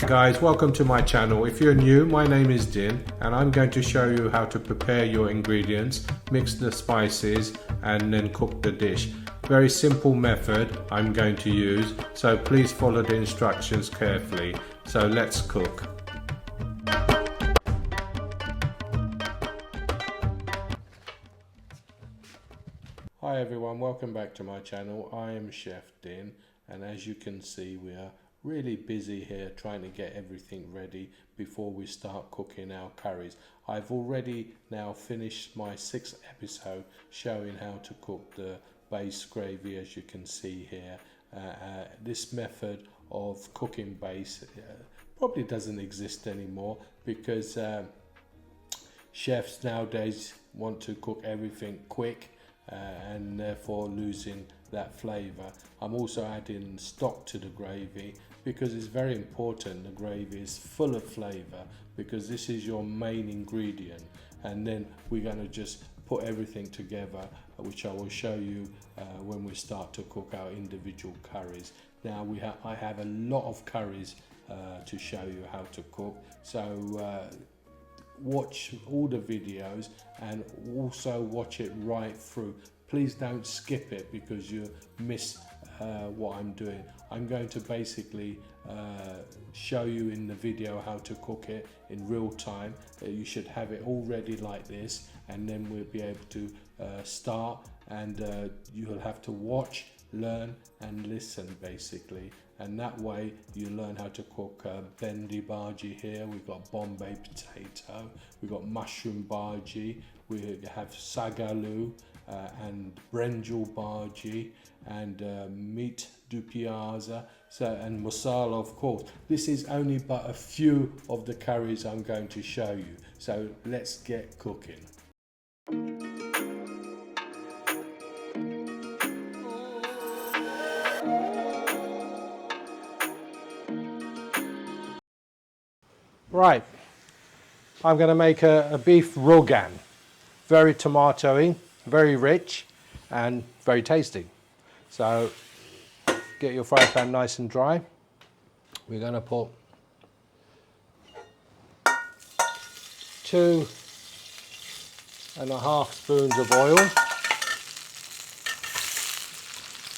Guys, welcome to my channel. If you're new, my name is Din and I'm going to show you how to prepare your ingredients, mix the spices and then cook the dish. Very simple method I'm going to use, so please follow the instructions carefully. So let's cook. Hi everyone, welcome back to my channel. I am Chef Din and as you can see we are really busy here trying to get everything ready before we start cooking our curries. I've already now finished my 6th episode showing how to cook the base gravy, as you can see here. This method of cooking base probably doesn't exist anymore because chefs nowadays want to cook everything quick and therefore losing that flavor. I'm also adding stock to the gravy because it's very important the gravy is full of flavor, because this is your main ingredient, and then we're going to just put everything together, which I will show you when we start to cook our individual curries. Now I have a lot of curries to show you how to cook, so watch all the videos and also watch it right through. Please don't skip it because you miss what I'm doing. I'm going to basically show you in the video how to cook it in real time. You should have it all ready like this, and then we'll be able to start, and you'll have to watch, learn and listen basically, and that way you learn how to cook bendi bhaji here. We've got Bombay potato, we've got mushroom bhaji, we have sagalu and brinjal bhaji, and meat du piazza, and masala of course. This is only but a few of the curries I'm going to show you, so let's get cooking. Right, I'm going to make a beef rogan, very tomatoey, very rich and very tasty. So get your fry pan nice and dry. We're going to put 2.5 spoons of oil.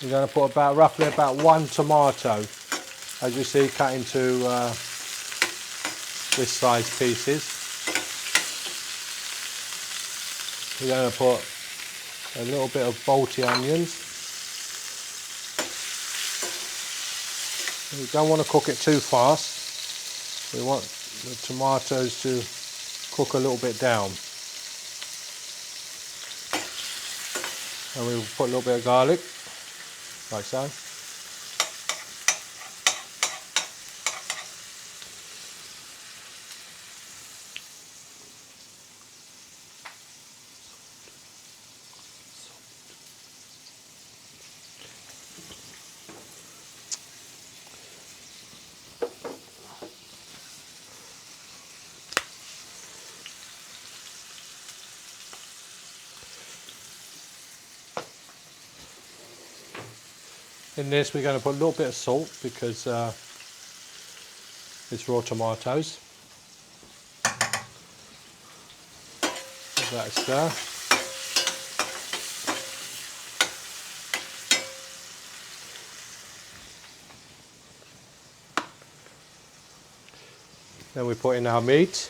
We're going to put roughly about 1 tomato, as you see, cut into this size pieces. We're going to put a little bit of bolty onions. We don't want to cook it too fast. We want the tomatoes to cook a little bit down. And we'll put a little bit of garlic, like so. In this we're going to put a little bit of salt because it's raw tomatoes. Give that a stir. Then we put in our meat.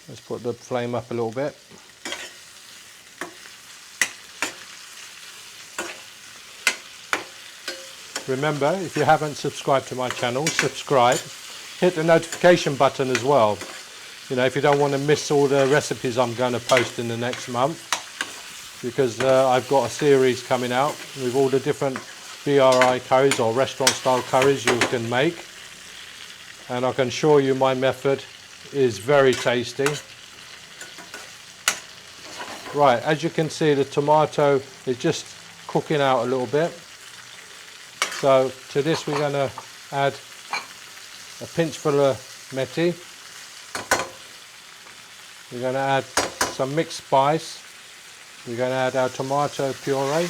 Let's put the flame up a little bit. Remember, if you haven't subscribed to my channel, subscribe. Hit the notification button as well. You know, if you don't want to miss all the recipes I'm going to post in the next month, because I've got a series coming out with all the different BRI curries or restaurant style curries you can make, and I can assure you my method is very tasty. Right, as you can see the tomato is just cooking out a little bit. So to this we're going to add a pinch full of methi, We're going to add some mixed spice. We're going to add our tomato puree.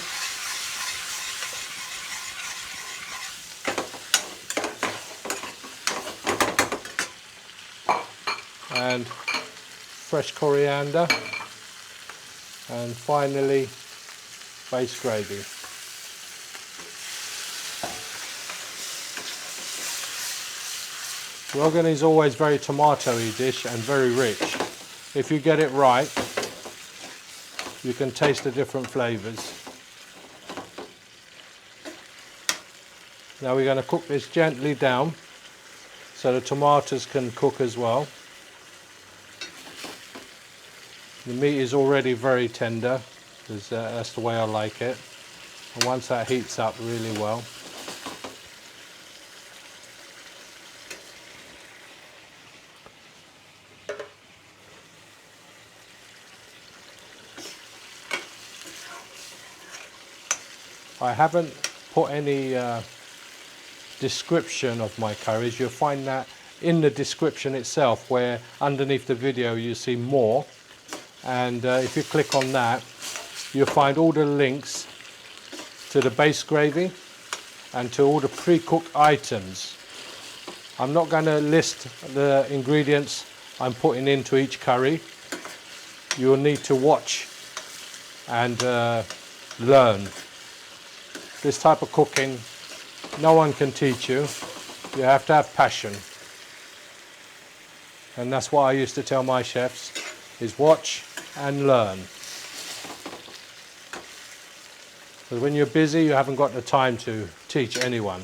And fresh coriander. And finally, base gravy. Rogan is always very tomatoey dish and very rich. If you get it right, you can taste the different flavours. Now we're going to cook this gently down so the tomatoes can cook as well. The meat is already very tender, because that's the way I like it. And once that heats up really well, I haven't put any description of my curries. You'll find that in the description itself, where underneath the video you see more, and if you click on that you'll find all the links to the base gravy and to all the pre-cooked items. I'm not going to list the ingredients I'm putting into each curry. You'll need to watch and learn. This type of cooking no one can teach you. You have to have passion. And that's what I used to tell my chefs, is watch and learn. Because when you're busy, you haven't got the time to teach anyone.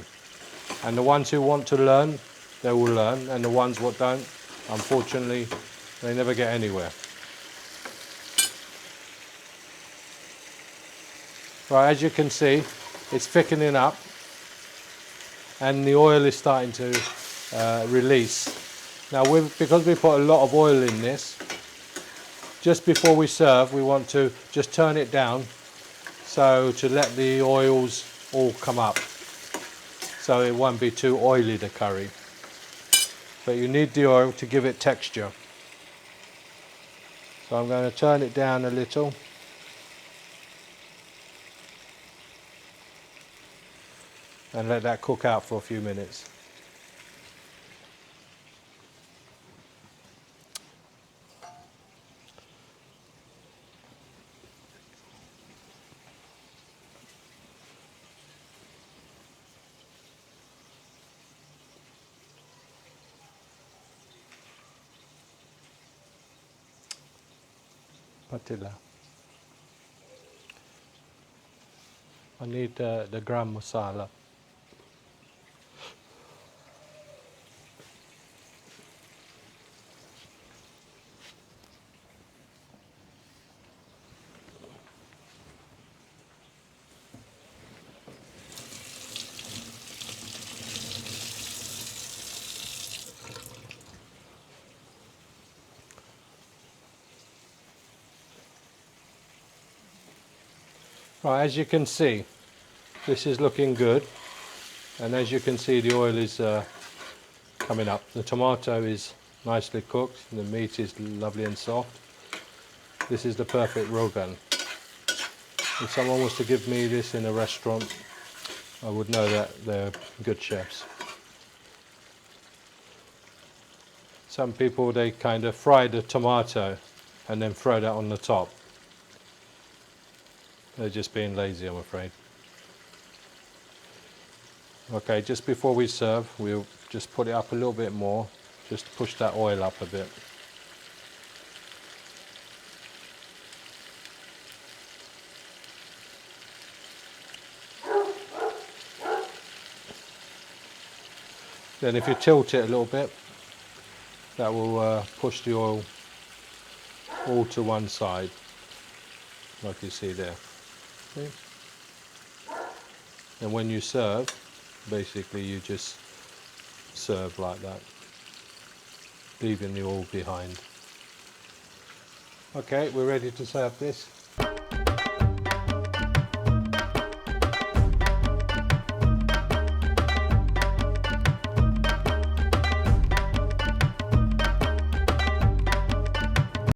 And the ones who want to learn, they will learn. And the ones what don't, unfortunately, they never get anywhere. Right, as you can see, it's thickening up. And the oil is starting to release. Now, because we put a lot of oil in this, just before we serve, we want to just turn it down, so to let the oils all come up, so it won't be too oily, the curry. But you need the oil to give it texture. So I'm going to turn it down a little. And let that cook out for a few minutes. Patilla. I need the gram masala. Right, as you can see, this is looking good, and as you can see, the oil is coming up. The tomato is nicely cooked, and the meat is lovely and soft. This is the perfect Rogan. If someone was to give me this in a restaurant, I would know that they're good chefs. Some people, they kind of fry the tomato and then throw that on the top. They're just being lazy, I'm afraid. Okay, just before we serve, we'll just put it up a little bit more, just to push that oil up a bit. Then if you tilt it a little bit, that will push the oil all to one side, like you see there. Okay. And when you serve, basically you just serve like that, leaving the oil behind. Okay, we're ready to serve this.